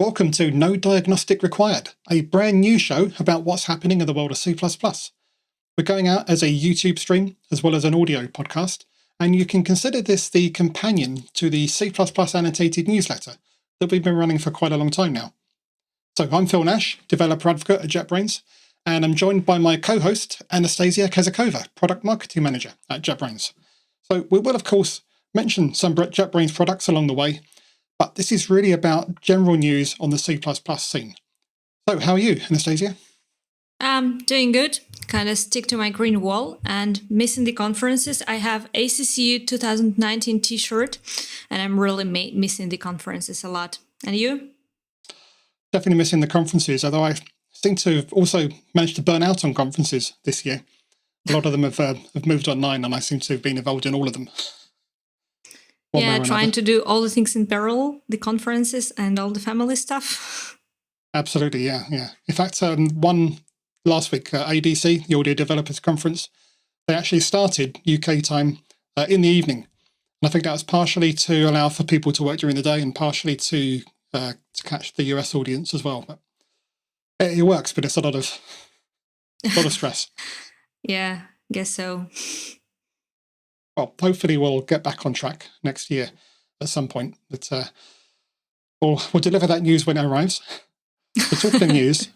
Welcome to No Diagnostic Required, a brand new show about what's happening in the world of C++. We're going out as a YouTube stream as well as an audio podcast, and you can consider this the companion to the C++ Annotated newsletter that we've been running for quite a long time now. So I'm Phil Nash, developer advocate at JetBrains, and I'm joined by my co-host Anastasia Kazakova, product marketing manager at JetBrains. So we will, of course, mention some JetBrains products along the way, but this is really about general news on the C++ scene. So how are you, Anastasia? Doing good. Kind of stick to my green wall and missing the conferences. I have ACCU 2019 t-shirt and I'm really missing the conferences a lot. And you? Definitely missing the conferences, although I seem to have also managed to burn out on conferences this year. A lot of them have moved online and I seem to have been involved in all of them. Yeah, trying to do all the things in parallel, the conferences and all the family stuff. Absolutely, yeah. In fact, one last week, ADC, the Audio Developers Conference, they actually started UK time in the evening. And I think that was partially to allow for people to work during the day and partially to catch the US audience as well. But it works, but it's a lot of stress. Yeah, guess so. Well, hopefully we'll get back on track next year at some point. But we'll deliver that news when it arrives. But talking of news,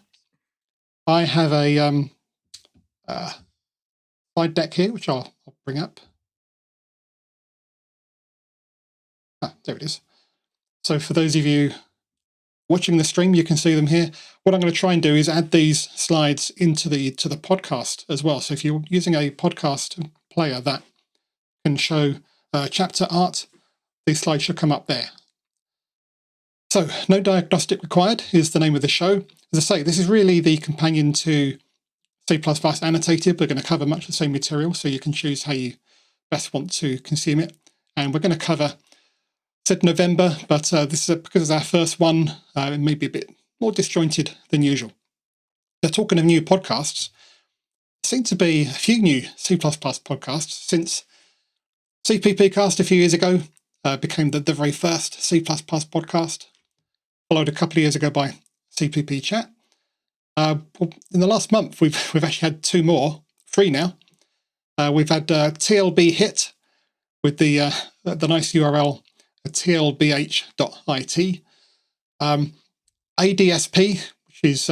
I have a slide deck here, which I'll bring up. There it is. So for those of you watching the stream, you can see them here. What I'm going to try and do is add these slides into the podcast as well. So if you're using a podcast player that can show chapter art, these slides should come up there. So, No Diagnostic Required is the name of the show. As I say, this is really the companion to C++ Annotated. We're going to cover much of the same material, so you can choose how you best want to consume it. And we're going to cover, said November, but this is because it's our first one, it may be a bit more disjointed than usual. They're talking of new podcasts. There seem to be a few new C++ podcasts since CPPcast a few years ago became the very first C++ podcast, followed a couple of years ago by CPP Chat. In the last month, we've actually had two more, three now. We've had TLB Hit with the nice URL tlbh.it, ADSP, which is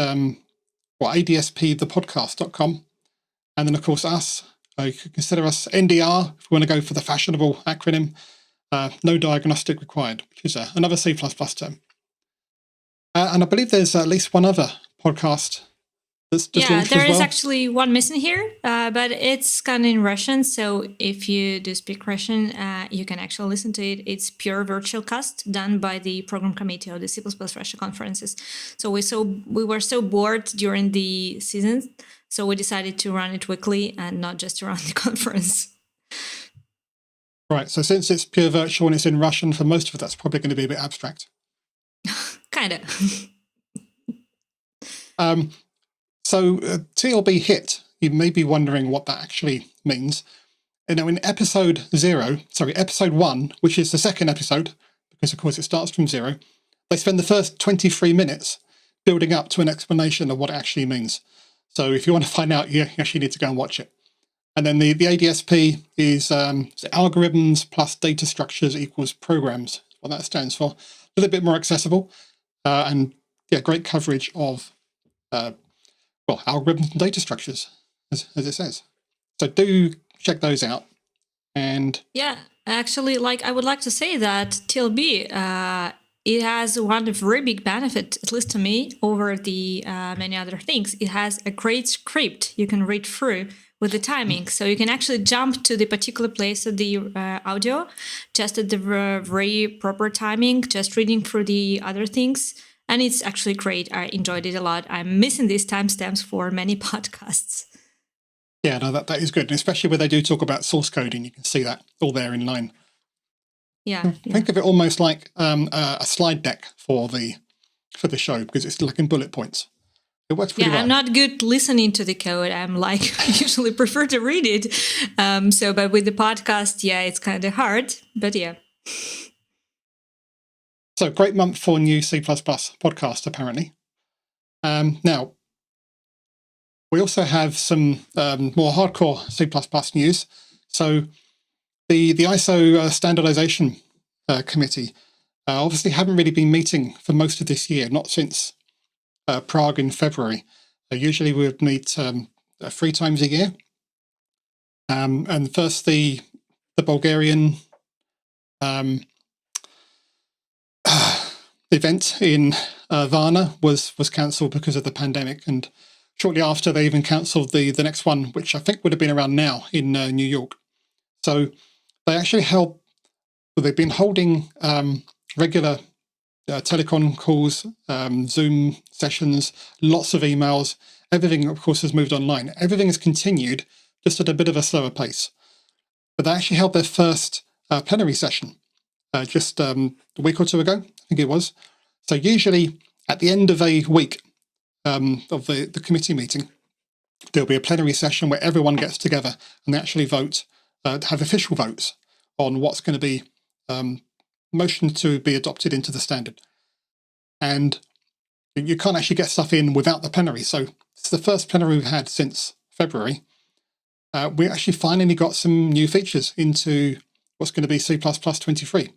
ADSPthepodcast.com, and then of course us. You could consider us NDR if we want to go for the fashionable acronym, No Diagnostic Required, which is another C++ term. And I believe there's at least one other podcast that's just launched as well. There is actually one missing here, but it's kind of in Russian. So if you do speak Russian, you can actually listen to it. It's pure virtual cast done by the program committee of the C++ Russia conferences. So we were so bored during the season, so we decided to run it weekly and not just around the conference. Right. So since it's pure virtual and it's in Russian, for most of it, that's probably going to be a bit abstract. Kind of. So TLB Hit, you may be wondering what that actually means. You know, in episode 1, which is the second episode, because of course it starts from 0, they spend the first 23 minutes building up to an explanation of what it actually means. So if you want to find out, you actually need to go and watch it. And then the ADSP is algorithms plus data structures equals programs, what that stands for. A little bit more accessible and great coverage of algorithms and data structures, as it says. So do check those out. And yeah, actually, I would like to say that TLB, it has one very big benefit, at least to me, over the many other things. It has a great script you can read through with the timing. So you can actually jump to the particular place of the audio just at the very proper timing, just reading through the other things. And it's actually great. I enjoyed it a lot. I'm missing these timestamps for many podcasts. Yeah, no, that is good. And especially where they do talk about source coding, you can see that all there in line. Yeah. Think of it almost like a slide deck for the show, because it's like in bullet points. It works pretty well. I'm not good listening to the code. I'm I usually prefer to read it. But with the podcast, it's kind of hard. But yeah. So great month for new C++ podcast, apparently. Now, we also have some more hardcore C++ news. So the ISO standardization committee obviously haven't really been meeting for most of this year, not since Prague in February. Usually we would meet 3 times a year. And first the Bulgarian event in Varna was cancelled because of the pandemic, and shortly after they even cancelled the next one, which I think would have been around now in New York. So they actually they've been holding regular telecom calls, Zoom sessions, lots of emails. Everything, of course, has moved online. Everything has continued, just at a bit of a slower pace. But they actually held their first plenary session just a week or 2 ago, I think it was. So usually at the end of a week of the committee meeting, there'll be a plenary session where everyone gets together and they actually vote, have official votes on what's going to be motioned to be adopted into the standard. And you can't actually get stuff in without the plenary. So it's the first plenary we've had since February. We actually finally got some new features into what's going to be C++ 23.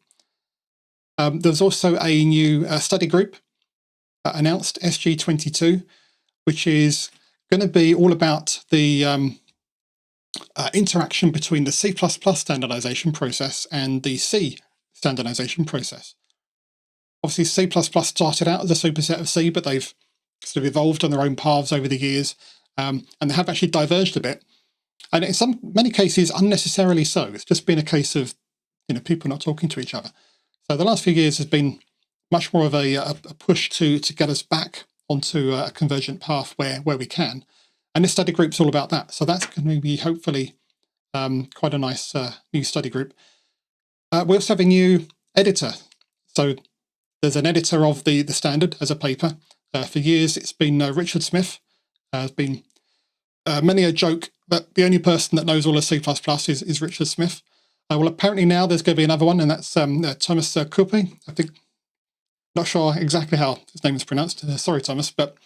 There's also a new study group announced, SG22, which is going to be all about the interaction between the C++ standardization process and the C standardization process. Obviously, C++ started out as a superset of C, but they've sort of evolved on their own paths over the years, and they have actually diverged a bit. And in many cases, unnecessarily so. It's just been a case of people not talking to each other. So the last few years has been much more of a push to get us back onto a convergent path where we can. And this study group's all about that. So that's going to be hopefully quite a nice new study group. We also have a new editor. So there's an editor of the standard as a paper. For years, it's been Richard Smith. Has been many a joke that the only person that knows all of C++ is Richard Smith. Well, apparently now there's going to be another one, and that's Thomas Kuppe. I think, not sure exactly how his name is pronounced. Sorry, Thomas, but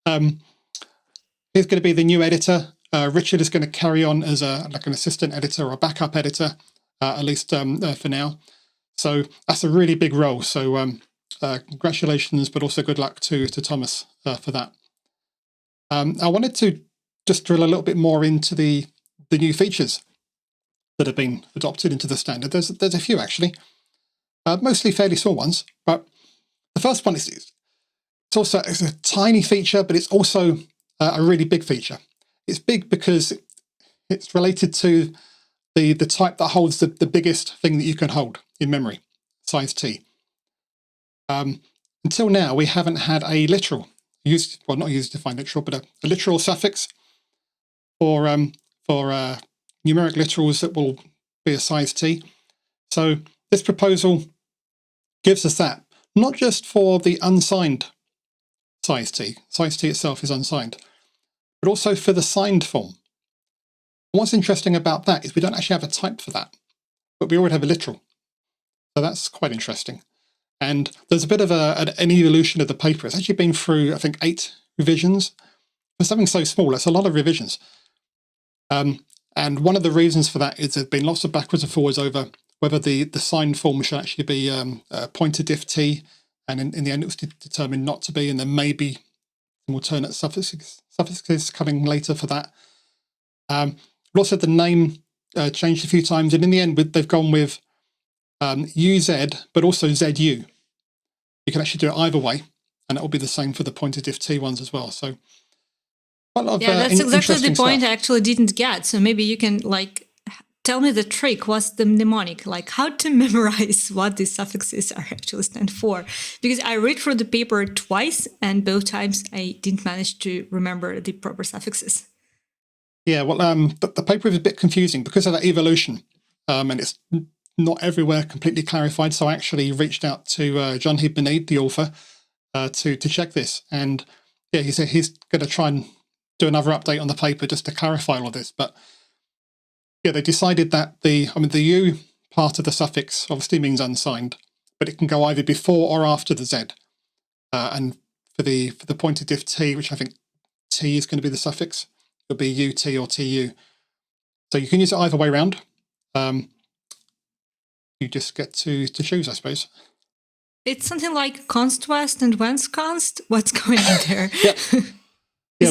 he's going to be the new editor. Richard is going to carry on as like an assistant editor or a backup editor, at least for now. So that's a really big role. So congratulations, but also good luck to Thomas for that. I wanted to just drill a little bit more into the new features that have been adopted into the standard. There's a few actually, mostly fairly small ones. But the first one is it's a tiny feature, but it's also a really big feature. It's big because it's related to the type that holds the biggest thing that you can hold in memory, size T. Until now, we haven't had a literal not user-defined literal, but a literal suffix for numeric literals that will be a size T. So this proposal gives us that, not just for the unsigned size T itself is unsigned, but also for the signed form. What's interesting about that is we don't actually have a type for that, but we already have a literal. So that's quite interesting. And there's a bit of an evolution of the paper. It's actually been through, I think, 8 revisions. For something so small, that's a lot of revisions. And one of the reasons for that is there's been lots of backwards and forwards over whether the signed form should actually be pointer diff T, and in the end it was determined not to be, and there may be some alternate suffixes coming later for that. But also the name changed a few times, and in the end they've gone with UZ, but also ZU. You can actually do it either way, and that will be the same for the pointer diff T ones as well. So quite a lot of that's exactly the point stuff. I actually didn't get. So maybe you can tell me the trick. What's the mnemonic? How to memorize what these suffixes are actually stand for? Because I read through the paper twice, and both times I didn't manage to remember the proper suffixes. Yeah, well, the paper is a bit confusing because of that evolution, and it's not everywhere completely clarified. So I actually reached out to John Hibbenid, the author, to check this. And yeah, he said he's going to try and do another update on the paper just to clarify all of this. But yeah, they decided that the U part of the suffix obviously means unsigned, but it can go either before or after the Z. And for the pointed diff T, which I think T is going to be the suffix, it'll be UT or TU. So you can use it either way around. You just get to choose, I suppose. It's something like const west and west const. What's going on there? Yeah,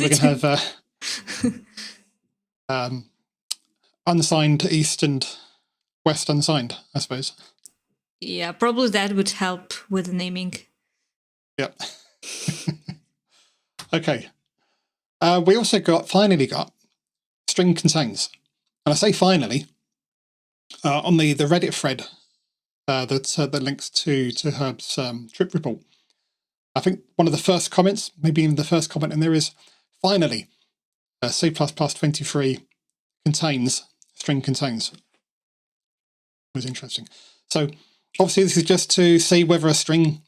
we can have unsigned east and west unsigned, I suppose. Yeah, probably that would help with the naming. Yep. Okay. We also finally got string contains. And I say finally, on the Reddit thread that links to Herb's trip report. I think one of the first comments, maybe even the first comment in there is, finally, C++ 23 contains string contains. It was interesting. So obviously this is just to see whether a string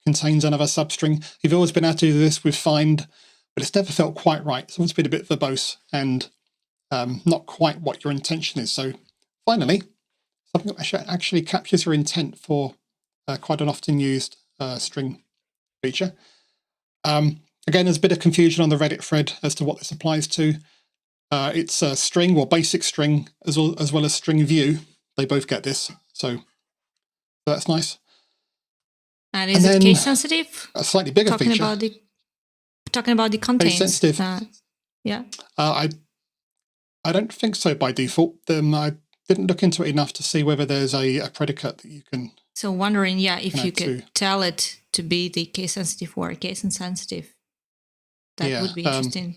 contains another substring. You've always been able to do this with find, but it's never felt quite right. It's always been a bit verbose and not quite what your intention is. So finally, something that actually captures your intent for quite an often used string feature. Again, there's a bit of confusion on the Reddit thread as to what this applies to. It's a string or basic string as well as string view. They both get this, so that's nice. And is it case sensitive? A slightly bigger feature. Talking about the contains. Case sensitive. Yeah. I don't think so by default. I didn't look into it enough to see whether there's a predicate that you can. So wondering, if you could tell it to be the case sensitive or case insensitive, that would be interesting.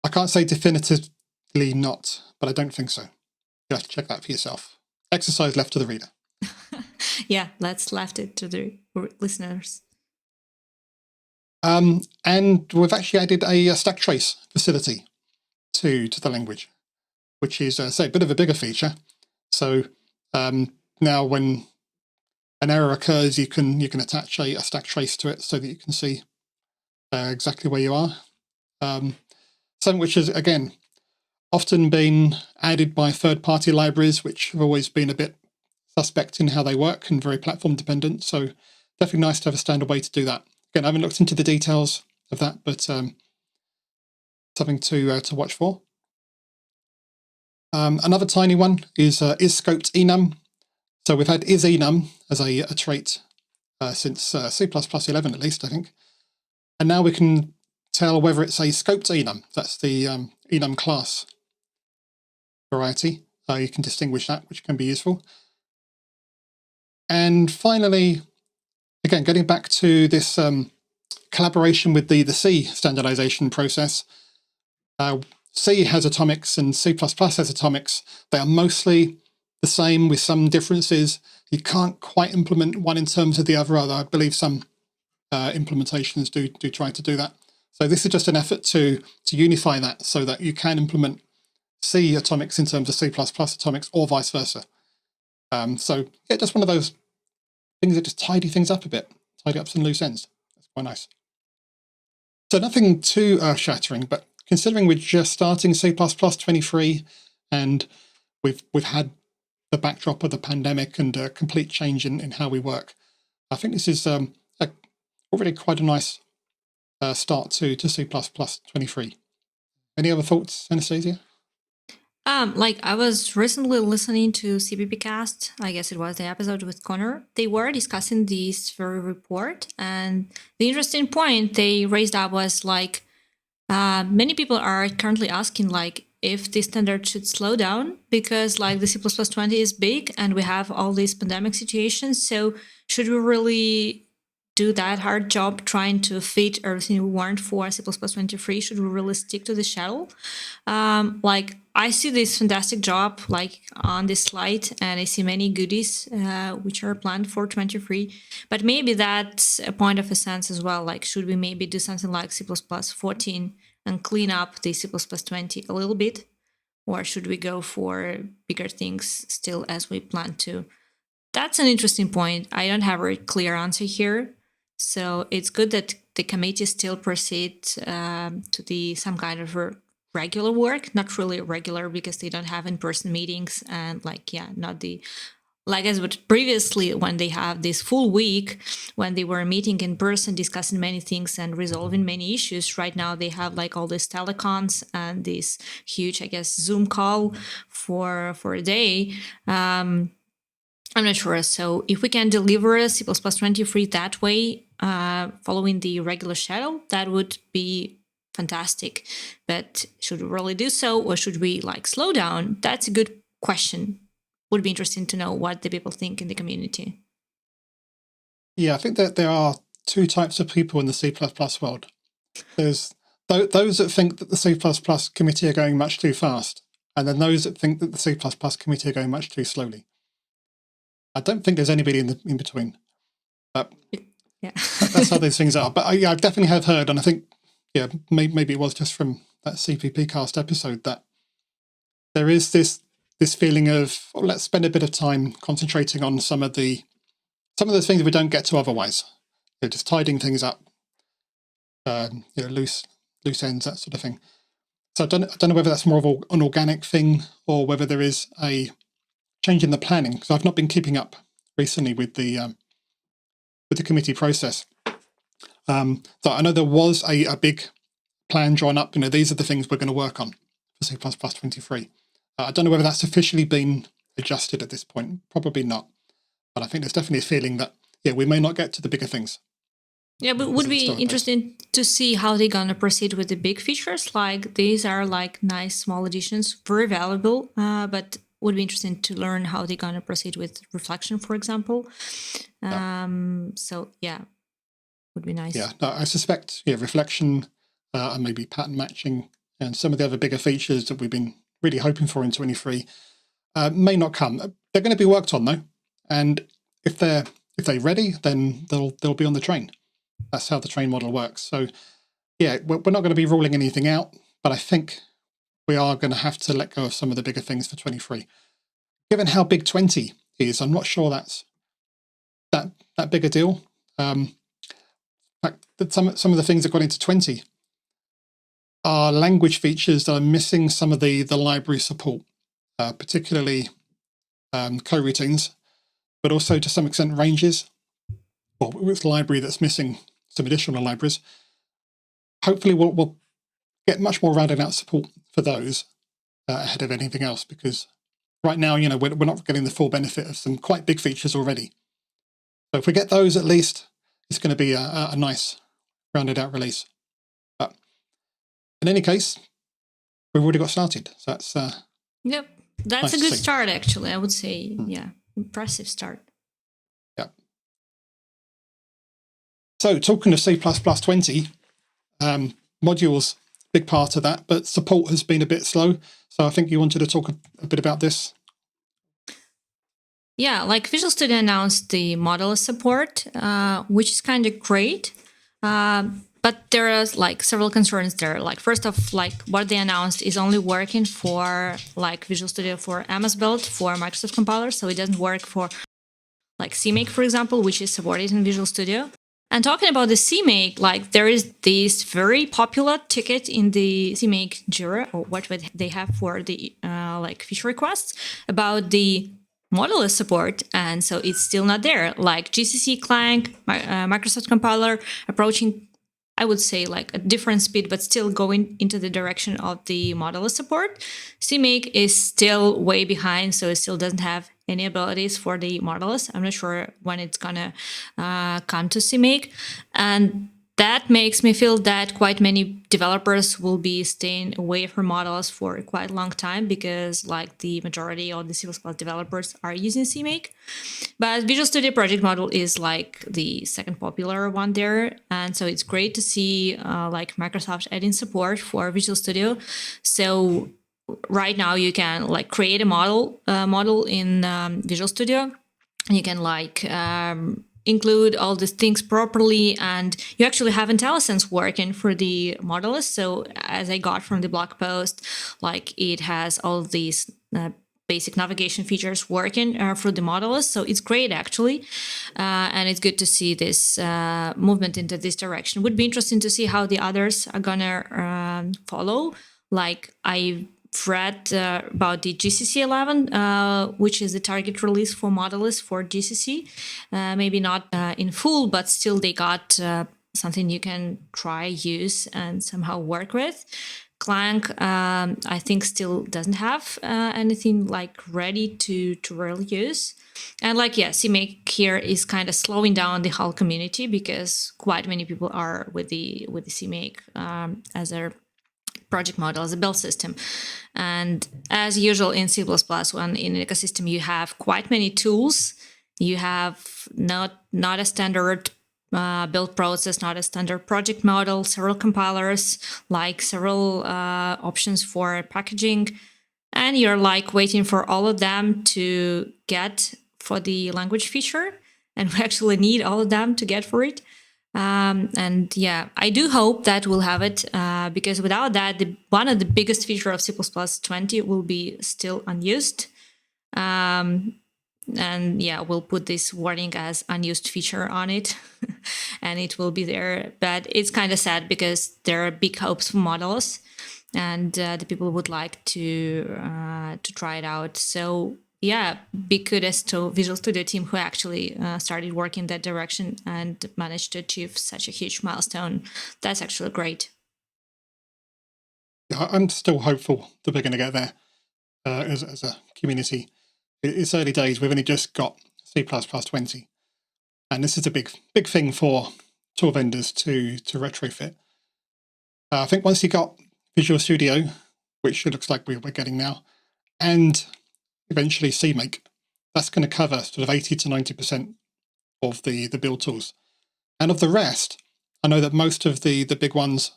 I can't say definitively not, but I don't think so. You have to check that for yourself. Exercise left to the reader. Yeah, let's left it to the listeners. And we've actually added a stack trace facility to the language, which is a bit of a bigger feature. So now when an error occurs, you can attach a stack trace to it so that you can see exactly where you are. Something which has, again, often been added by third-party libraries, which have always been a bit suspect in how they work and very platform dependent. So definitely nice to have a standard way to do that. Again, I haven't looked into the details of that, but something to watch for. Another tiny one is scoped enum. So we've had isEnum as a trait since C++ 11 at least, I think. And now we can tell whether it's a scoped enum. That's the enum class variety. You can distinguish that, which can be useful. And finally, again, getting back to this collaboration with the C standardization process. C has atomics and C++ has atomics. They are mostly the same with some differences. You can't quite implement one in terms of the other, although I believe some implementations do try to do that. So this is just an effort to unify that so that you can implement C atomics in terms of C++ atomics or vice versa. So yeah, just one of those things that just tidy things up a bit, tidy up some loose ends. That's quite nice. So nothing too earth-shattering, but considering we're just starting C++ 23 and we've had the backdrop of the pandemic and a complete change in how we work, I think this is already quite a nice start to C++ 23. Any other thoughts, Anastasia? I was recently listening to CPPcast. I guess it was the episode with Connor. They were discussing this very report, and the interesting point they raised up was many people are currently asking if the standard should slow down because the C++ 20 is big and we have all these pandemic situations. So should we really do that hard job trying to fit everything we want for C++ 23? Should we really stick to the shell? I see this fantastic job on this slide, and I see many goodies which are planned for 23. But maybe that's a point of a sense as well. Should we maybe do something like C++ 14 and clean up the C++ 20 a little bit? Or should we go for bigger things still as we plan to? That's an interesting point. I don't have a clear answer here. So it's good that the committee still proceed to some kind of regular work, not really regular because they don't have in-person meetings and not the like as what previously, when they have this full week, when they were meeting in person, discussing many things and resolving many issues, right now they have like all these telecons and this huge, I guess, Zoom call for a day. I'm not sure. So if we can deliver C++ 23 that way, following the regular schedule, that would be fantastic. But should we really do so, or should we like slow down? That's a good question. Would be interesting to know what the people think in the community. Yeah, I think that there are two types of people in the C++ world. There's those that think that the C++ committee are going much too fast, and then those that think that the C++ committee are going much too slowly. I don't think there's anybody in between. But yeah, that's how these things are. But I definitely have heard, and I think, yeah, maybe it was just from that CPP cast episode, that there is this feeling of, well, let's spend a bit of time concentrating on some of those things we don't get to otherwise. Just tidying things up, loose ends, that sort of thing. So I don't know whether that's more of an organic thing or whether there is a change in the planning, because I've not been keeping up recently with the committee process. So I know there was a big plan drawn up. These are the things we're going to work on for C++ 23. I don't know whether that's officially been adjusted at this point. Probably not. But I think there's definitely a feeling that, yeah, we may not get to the bigger things. Yeah, but would be interesting to see how they're going to proceed with the big features. Like these are like nice small additions, very valuable, but would be interesting to learn how they're going to proceed with reflection, for example. So yeah, would be nice. Yeah, no, I suspect reflection and maybe pattern matching and some of the other bigger features that we've been really hoping for in 23 may not come. They're going to be worked on though, and if they're ready, then they'll be on the train. That's how the train model works. So yeah, we're not going to be ruling anything out, but I think we are going to have to let go of some of the bigger things for 23. Given how big 20 is, I'm not sure that's that big a deal. In fact, some of the things that got into 20 are language features that are missing some of the library support, particularly coroutines, but also to some extent ranges. Well, it's a library that's missing some additional libraries. Hopefully we'll get much more rounded out support for those ahead of anything else, because right now, we're not getting the full benefit of some quite big features already. So if we get those, at least it's going to be a nice rounded out release. But in any case, we've already got started. So that's yep, that's nice a good start. Actually, I would say, yeah, impressive start. Yeah. So talking of C++ 20, modules, big part of that, but support has been a bit slow. So I think you wanted to talk a bit about this. Yeah, like Visual Studio announced the modular support, which is kind of great. But there are like several concerns there. Like first off, like what they announced is only working for like Visual Studio for MS build for Microsoft compiler. So it doesn't work for like CMake, for example, which is supported in Visual Studio. And talking about the CMake, like there is this very popular ticket in the CMake Jira, or what they have for the like feature requests about the modular support, and so it's still not there. Like GCC Clang, Microsoft compiler approaching, I would say, like a different speed, but still going into the direction of the modular support. CMake is still way behind, so it still doesn't have any abilities for the modulus. I'm not sure when it's gonna come to CMake, and that makes me feel that quite many developers will be staying away from modulus for quite a long time, because like the majority of the C++ developers are using CMake. But Visual Studio Project Module is like the second popular one there, and so it's great to see like Microsoft adding support for Visual Studio. So right now you can like create a model in Visual Studio, and you can like include all these things properly, and you actually have IntelliSense working for the modulus. So as I got from the blog post, like it has all these basic navigation features working for the modulus. So it's great actually, and it's good to see this movement into this direction. Would be interesting to see how the others are gonna follow. Like I read about the GCC 11, which is the target release for Modulus for GCC. Maybe not in full, but still they got something you can try, use, and somehow work with. Clang, I think, still doesn't have anything like ready to really use. And like, yeah, CMake here is kind of slowing down the whole community because quite many people are with the CMake as a project model, as a build system. And as usual in C++, when in an ecosystem you have quite many tools, you have not a standard build process, not a standard project model, several compilers, like several options for packaging, and you're like waiting for all of them to get for the language feature, and we actually need all of them to get for it. And yeah, I do hope that we'll have it because without that, one of the biggest feature of C++ 20 will be still unused. And yeah, we'll put this warning as unused feature on it and it will be there. But it's kind of sad because there are big hopes for models and the people would like to try it out. So yeah, big kudos to Visual Studio team who actually started working in that direction and managed to achieve such a huge milestone. That's actually great. Yeah, I'm still hopeful that we're going to get there as a community. It's early days. We've only just got C++ 20. And this is a big thing for tool vendors to retrofit. I think once you got Visual Studio, which it looks like we're getting now, and eventually CMake, that's going to cover sort of 80 to 90% of the build tools. And of the rest, I know that most of the big ones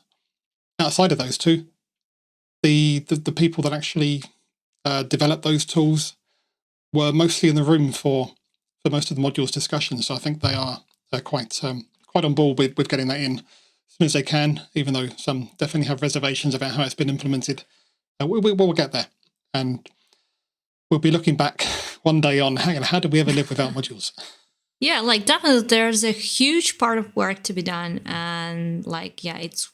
outside of those two, the people that actually develop those tools were mostly in the room for most of the modules discussion. So I think they are quite on board with getting that in as soon as they can, even though some definitely have reservations about how it's been implemented. We'll get there. And we'll be looking back one day on, how did we ever live without modules? Yeah, like definitely there's a huge part of work to be done. And like, yeah, it's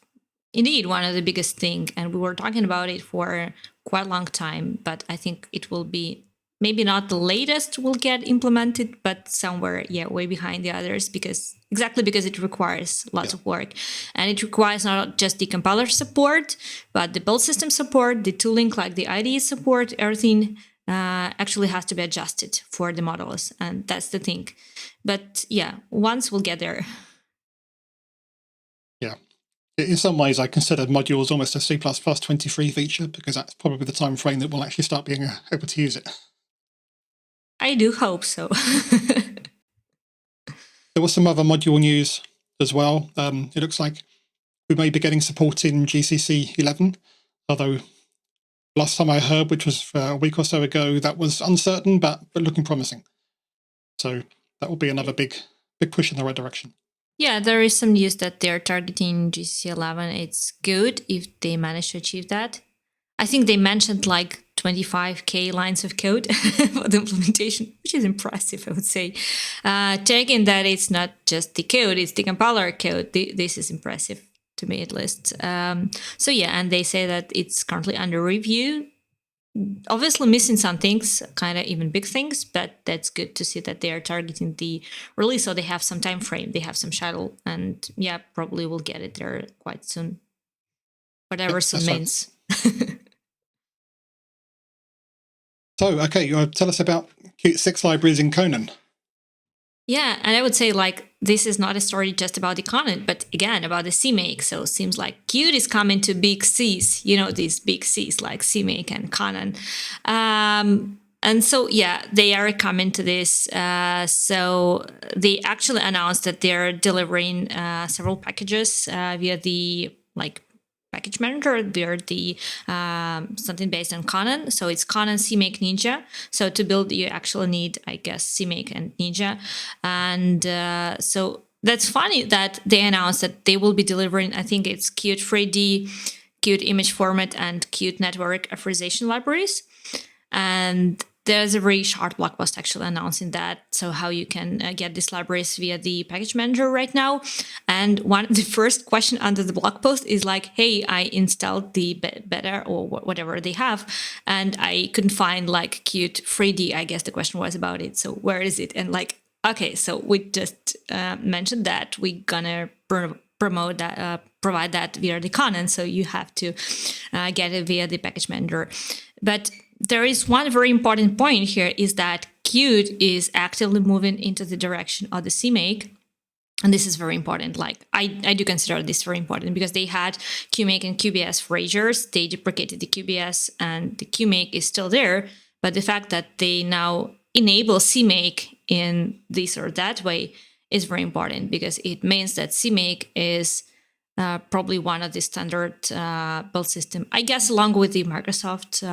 indeed one of the biggest thing. And we were talking about it for quite a long time, but I think it will be maybe not the latest will get implemented, but somewhere, yeah, way behind the others because it requires lots of work. And it requires not just the compiler support, but the build system support, the tooling like the IDE support, everything actually has to be adjusted for the models. And that's the thing. But yeah, once we'll get there. Yeah. In some ways, I consider modules almost a C++ 23 feature because that's probably the time frame that we'll actually start being able to use it. I do hope so. There was some other module news as well. It looks like we may be getting support in GCC 11, although last time I heard, which was a week or so ago, that was uncertain, but looking promising. So that will be another big push in the right direction. Yeah, there is some news that they're targeting GCC 11. It's good if they manage to achieve that. I think they mentioned like 25K lines of code for the implementation, which is impressive, I would say. Taking that it's not just the code, it's the compiler code. This is impressive to me, at least. So yeah, and they say that it's currently under review. Obviously missing some things, kind of even big things, but that's good to see that they are targeting the release, so they have some time frame, they have some schedule, and yeah, probably we'll get it there quite soon. Whatever soon means. So, okay, you want to tell us about Qt 6 libraries in Conan? Yeah, and I would say like this is not a story just about the Conan, but again about the CMake. So it seems like Qt is coming to big Cs, these big Cs like CMake and Conan. And so, yeah, they are coming to this. So they actually announced that they're delivering several packages via the package manager. They're the something based on Conan. So it's Conan, CMake, Ninja. So to build, you actually need, I guess, CMake and Ninja. And so that's funny that they announced that they will be delivering, I think it's Qt 3D, Qt image format, and Qt network authorization libraries. And there's a very short blog post actually announcing that, so how you can get these libraries via the package manager right now. And the first question under the blog post is like, hey, I installed the beta or whatever they have, and I couldn't find like Qt 3D. I guess the question was about it. So where is it? And like, okay, so we just mentioned that we're gonna promote that, provide that via the Conan, so you have to get it via the package manager. But there is one very important point here, is that Qt is actively moving into the direction of the CMake. And this is very important. Like I do consider this very important, because they had QMake and QBS for Azures. They deprecated the QBS and the QMake is still there. But the fact that they now enable CMake in this or that way is very important, because it means that CMake is probably one of the standard build system, I guess, along with the Microsoft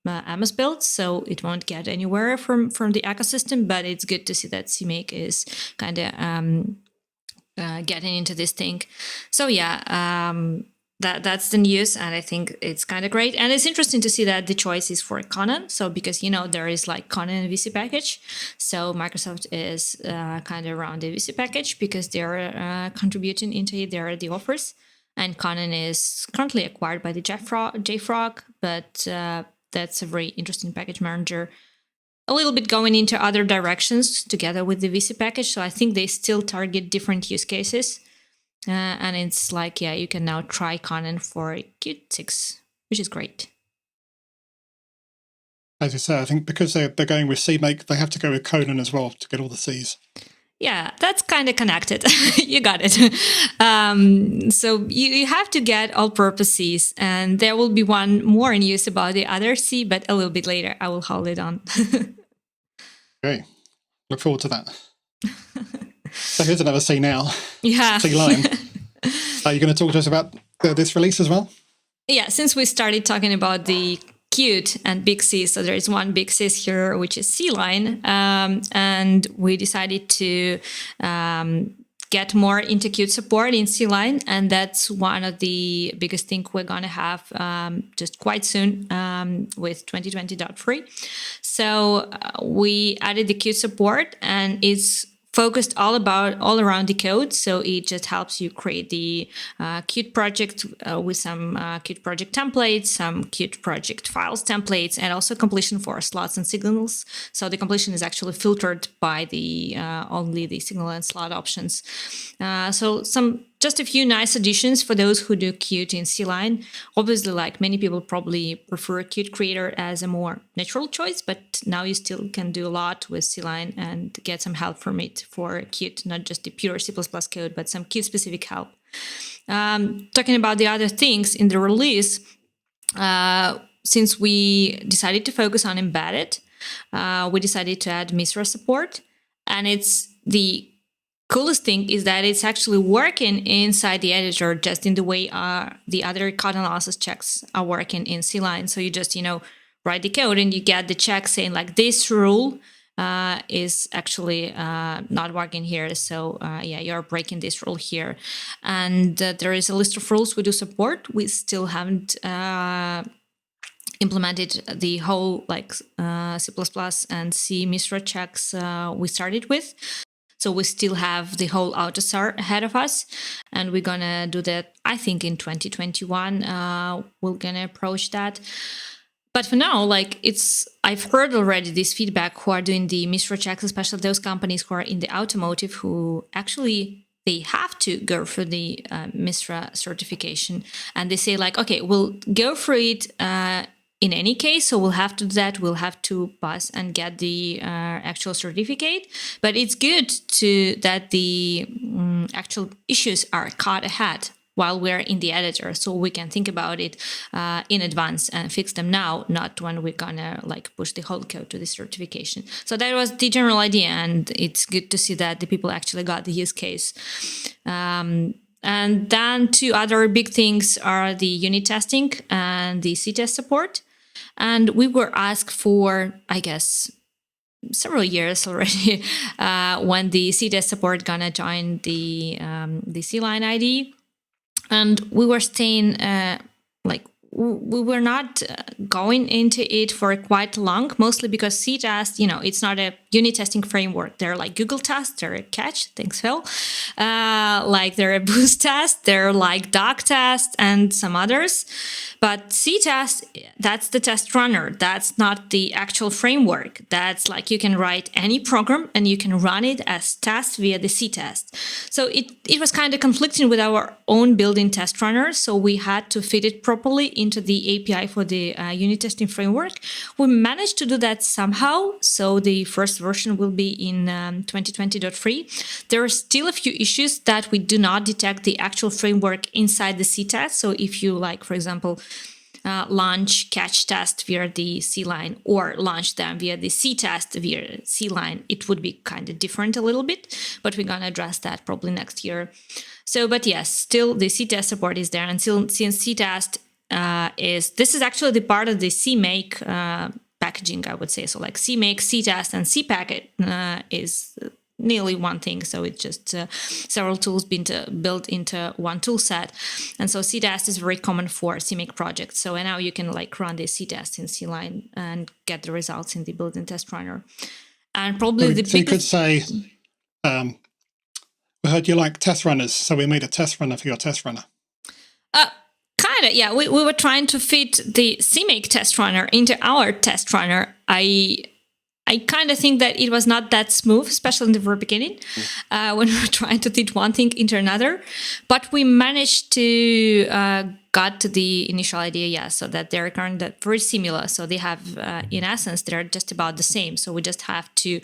MS build, so it won't get anywhere from the ecosystem. But it's good to see that CMake is kind of getting into this thing. So yeah, that's the news, and I think it's kind of great. And it's interesting to see that the choice is for Conan. So because there is like Conan and VC package, so Microsoft is kind of around the VC package because they're contributing into it. They're the offers, and Conan is currently acquired by the JFrog, but that's a very interesting package manager. A little bit going into other directions together with the VC package. So I think they still target different use cases. And it's like, yeah, you can now try Conan for Qt 6, which is great. As you say, I think because they're going with CMake, they have to go with Conan as well to get all the Cs. Yeah, that's kind of connected. You got it. So you have to get all-purpose Cs, and there will be one more news about the other C, but a little bit later. I will hold it on. Okay, look forward to that. So here's another C now. Yeah. CLion. Are you going to talk to us about this release as well? Yeah, since we started talking about the Qt and big C, so there is one big C here, which is CLion, and we decided to get more into Qt support in CLion, and that's one of the biggest things we're going to have just quite soon with 2020.3. So we added the Qt support, and it's focused all around the code. So it just helps you create the Qt project with some Qt project templates, some Qt project files templates, and also completion for slots and signals. So the completion is actually filtered by the only the signal and slot options. So just a few nice additions for those who do Qt in CLion. Obviously, like many people probably prefer Qt Creator as a more natural choice, but now you still can do a lot with CLion and get some help from it for Qt, not just the pure C++ code, but some Qt-specific help. Talking about the other things in the release, since we decided to focus on embedded, we decided to add Misra support, and it's the coolest thing is that it's actually working inside the editor, just in the way the other code analysis checks are working in CLion. So you just, write the code and you get the check saying like this rule is actually not working here. So yeah, you're breaking this rule here. And there is a list of rules we do support. We still haven't implemented the whole like C++ and C Misra checks we started with. So we still have the whole AutoSAR ahead of us, and we're gonna do that, I think, in 2021. We're gonna approach that. But for now, like I've heard already this feedback who are doing the Misra checks, especially those companies who are in the automotive, who actually they have to go for the Misra certification, and they say like, okay, we'll go for it in any case, so we'll have to do that. We'll have to pass and get the actual certificate. But it's good that the actual issues are caught ahead while we're in the editor, so we can think about it in advance and fix them now, not when we're gonna like push the whole code to the certification. So that was the general idea, and it's good to see that the people actually got the use case. And then two other big things are the unit testing and the C-test support. And we were asked for, I guess, several years already when the C-test support gonna join the CLion ID. And we were saying, like, we were not going into it for quite long, mostly because C test, it's not a unit testing framework. They're like Google tests, they're a catch, thanks Phil. Like they're a boost test, they're like doc test and some others. But C test, that's the test runner. That's not the actual framework. That's like you can write any program and you can run it as test via the C test. So it was kind of conflicting with our own built-in test runner. So we had to fit it properly into the API for the unit testing framework. We managed to do that somehow. So the first version will be in 2020.3. There are still a few issues that we do not detect the actual framework inside the C test. So if you like, for example, launch catch test via the CLion or launch them via the C test via CLion, it would be kind of different a little bit, but we're going to address that probably next year. So, but yes, still the C test support is there. And since C test this is actually the part of the CMake packaging, I would say. So like CMake, C test, and C packet is nearly one thing. So it's just several tools being built into one tool set. And so C-test is very common for CMake projects. So now you can like run the C-test in CLion and get the results in the built-in test runner. And probably so you could say, we heard you like test runners, so we made a test runner for your test runner. Kind of, yeah. We were trying to fit the CMake test runner into our test runner. I kind of think that it was not that smooth, especially in the very beginning, when we were trying to fit one thing into another. But we managed to got to the initial idea, so that they're kind of very similar. So they have, in essence, they're just about the same. So we just have to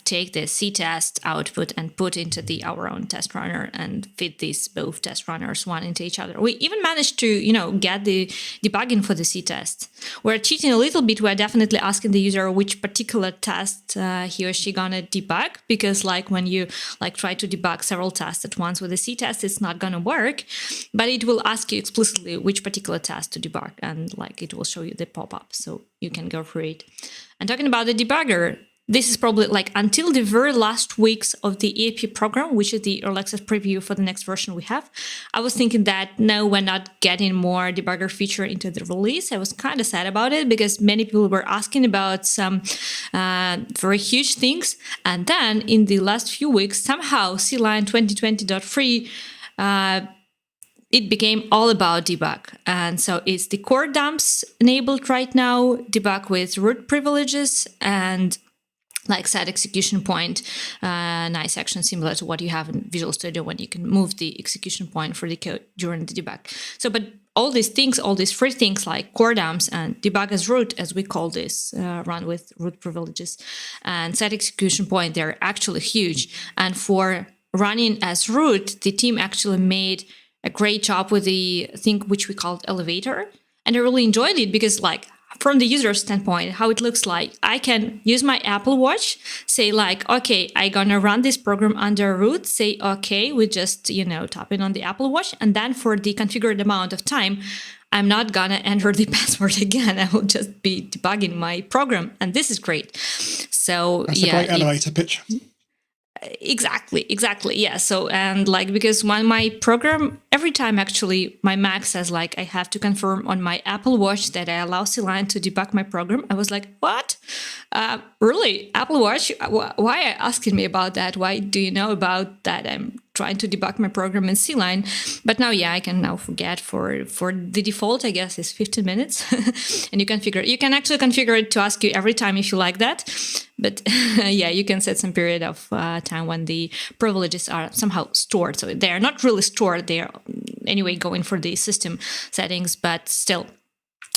take the C-test output and put into our own test runner and fit these both test runners one into each other. We even managed to, get the debugging for the C-test. We're cheating a little bit. We're definitely asking the user which particular test he or she gonna debug, because like when you like try to debug several tests at once with a C-test, it's not gonna work. But it will ask you explicitly which particular task to debug, and like it will show you the pop-up, so you can go through it. And talking about the debugger, this is probably like until the very last weeks of the EAP program, which is the early access preview for the next version we have. I was thinking that no, we're not getting more debugger feature into the release. I was kind of sad about it because many people were asking about some very huge things. And then in the last few weeks, somehow CLion 2020.3 it became all about debug. And so it's the core dumps enabled right now, debug with root privileges, and like set execution point, nice action similar to what you have in Visual Studio when you can move the execution point for the code during the debug. So, but all these things, all these free things like core dumps and debug as root, as we call this, run with root privileges, and set execution point, they're actually huge. And for running as root, the team actually made a great job with the thing which we called elevator. And I really enjoyed it because like from the user standpoint, how it looks like, I can use my Apple Watch, say like, okay, I'm gonna run this program under root, say, okay, we just, tap in on the Apple Watch. And then for the configured amount of time, I'm not gonna enter the password again. I will just be debugging my program. And this is great. So that's a great elevator pitch. Exactly. Yeah. So, and like, because when my program, every time actually my Mac says like, I have to confirm on my Apple Watch that I allow CLion to debug my program. I was like, what? Really? Apple Watch? Why are you asking me about that? Why do you know about that? I'm trying to debug my program in CLion. But now, I can now forget for the default, I guess, is 15 minutes. And you can actually configure it to ask you every time if you like that. But you can set some period of time when the privileges are somehow stored. So they're not really stored. They're anyway going for the system settings, but still.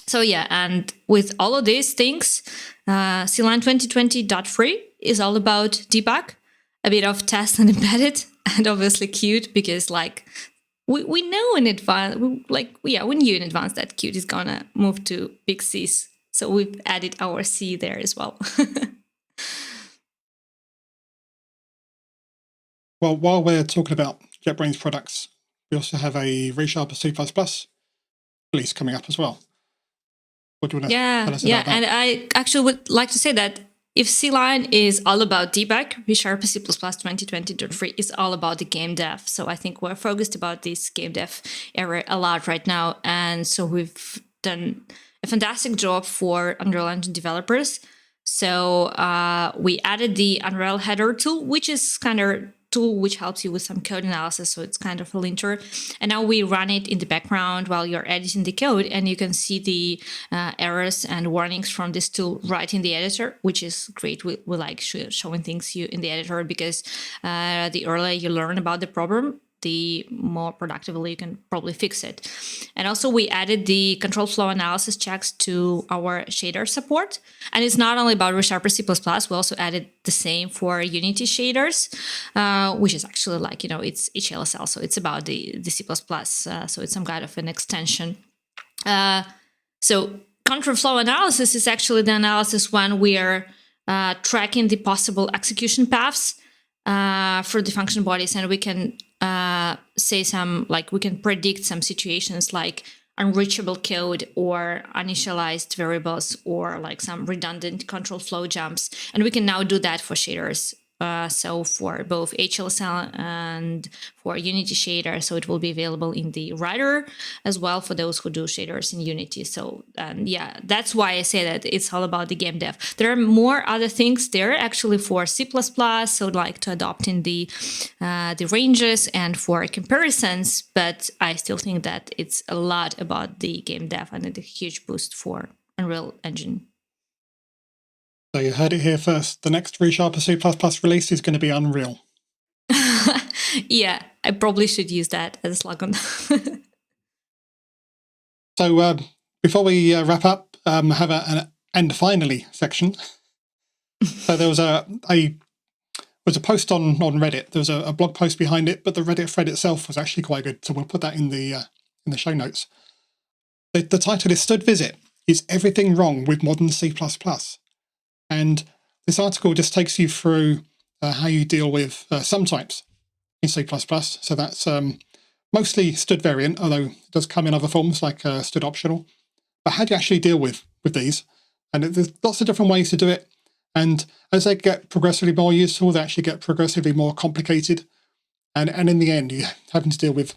So and with all of these things, CLion 2020.3 is all about debug, a bit of test and embedded, and obviously Qt, because like we know in advance, we knew in advance that Qt is gonna move to big Cs. So we've added our C there as well. Well, while we're talking about JetBrains products, we also have a ReSharper C++ release coming up as well. What do you want to tell us about that? And I actually would like to say that if CLion is all about debug, ReSharper C++ 2020.3 is all about the game dev. So I think we're focused about this game dev area a lot right now. And so we've done a fantastic job for Unreal Engine developers. So we added the Unreal header tool, which is kind of tool which helps you with some code analysis. So it's kind of a linter. And now we run it in the background while you're editing the code, and you can see the errors and warnings from this tool right in the editor, which is great. We like showing things you in the editor because the earlier you learn about the problem, the more productively you can probably fix it. And also we added the control flow analysis checks to our shader support. And it's not only about ReSharper C++, we also added the same for Unity shaders, which is actually like, it's HLSL. So it's about the C++. So it's some kind of an extension. So control flow analysis is actually the analysis when we are tracking the possible execution paths for the function bodies, and we can say we can predict some situations like unreachable code or initialized variables or like some redundant control flow jumps. And we can now do that for shaders. So for both HLSL and for Unity shader, so it will be available in the writer as well for those who do shaders in Unity. So yeah, that's why I say that it's all about the game dev. There are more other things there actually for C++, so like to adopt in the ranges and for comparisons, but I still think that it's a lot about the game dev and a huge boost for Unreal Engine. So you heard it here first. The next ReSharper C++ release is going to be Unreal. Yeah, I probably should use that as a slogan. So before we wrap up, I have an and finally section. So there was a post on Reddit. There was a blog post behind it, but the Reddit thread itself was actually quite good. So we'll put that in the show notes. The title is "Stood Visit: Is Everything Wrong with Modern C++?" And this article just takes you through how you deal with sum types in C++. So that's mostly stood variant, although it does come in other forms like stood optional. But how do you actually deal with these? And there's lots of different ways to do it. And as they get progressively more useful, they actually get progressively more complicated. And in the end, you're having to deal with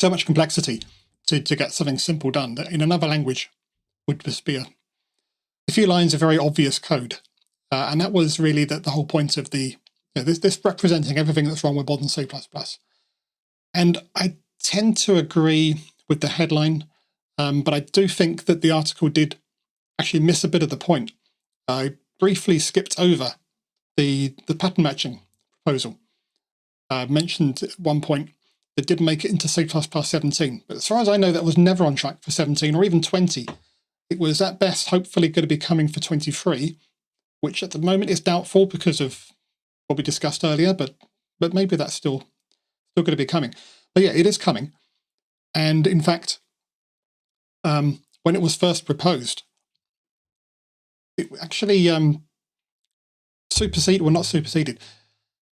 so much complexity to get something simple done that in another language would just be a few lines of very obvious code. And that was really the whole point of this representing everything that's wrong with modern C++. And I tend to agree with the headline, but I do think that the article did actually miss a bit of the point. I briefly skipped over the pattern matching proposal. Mentioned at one point that did make it into C++ 17, but as far as I know, that was never on track for 17 or even 20. It was at best hopefully going to be coming for 23, which at the moment is doubtful because of what we discussed earlier, but maybe that's still going to be coming. But yeah, it is coming. And in fact, when it was first proposed, it actually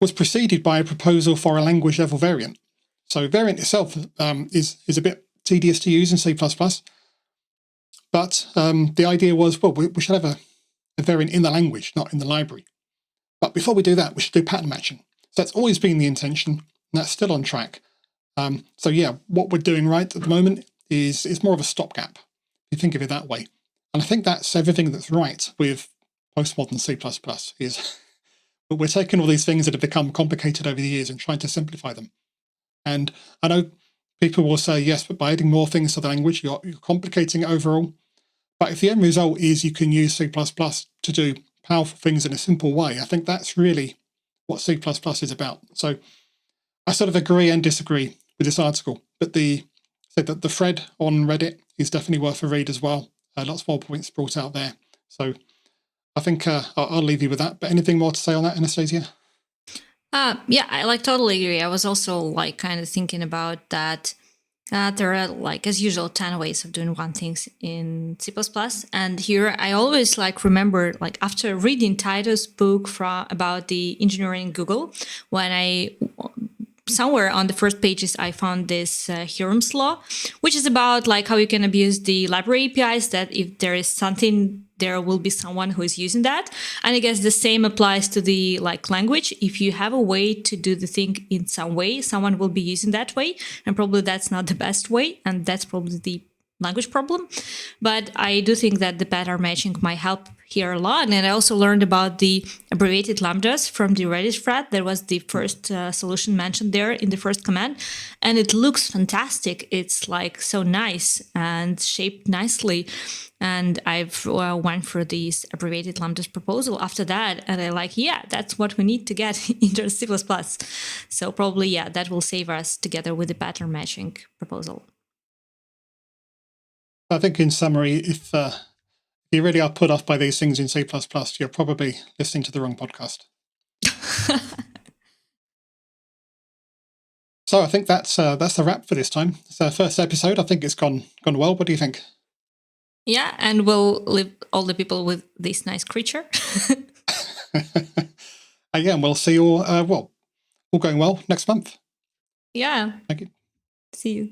was preceded by a proposal for a language level variant. So variant itself is a bit tedious to use in C++. But the idea was, well, we should have a variant in the language, not in the library. But before we do that, we should do pattern matching. So that's always been the intention, and that's still on track. So yeah, what we're doing right at the moment is more of a stopgap, if you think of it that way. And I think that's everything that's right with postmodern C++, is we're taking all these things that have become complicated over the years and trying to simplify them. And I know people will say, yes, but by adding more things to the language, you're complicating it overall. But if the end result is you can use C++ to do powerful things in a simple way, I think that's really what C++ is about. So I sort of agree and disagree with this article, but the thread on Reddit is definitely worth a read as well. Lots more points brought out there. So I think I'll leave you with that. But anything more to say on that, Anastasia? Yeah, I totally agree. I was also kind of thinking about that. There are as usual 10 ways of doing one things in C++, and here I always remember after reading Titus' book about the engineering Google, when I somewhere on the first pages, I found this Hiram's law, which is about like how you can abuse the library APIs, that if there is something, there will be someone who is using that. And I guess the same applies to the like language. If you have a way to do the thing in some way, someone will be using that way. And probably that's not the best way. And that's probably the language problem. But I do think that the pattern matching might help here a lot. And I also learned about the abbreviated lambdas from the Redis thread. That was the first solution mentioned there in the first command. And it looks fantastic. It's like so nice and shaped nicely. And I've went through these abbreviated lambdas proposal after that. And I like, yeah, that's what we need to get into C++. So probably, yeah, that will save us together with the pattern matching proposal. I think in summary, if you really are put off by these things in C++, you're probably listening to the wrong podcast. So I think that's a wrap for this time. It's our first episode. I think it's gone well. What do you think? Yeah, and we'll leave all the people with this nice creature. Again, we'll see you all, all going well next month. Yeah. Thank you. See you.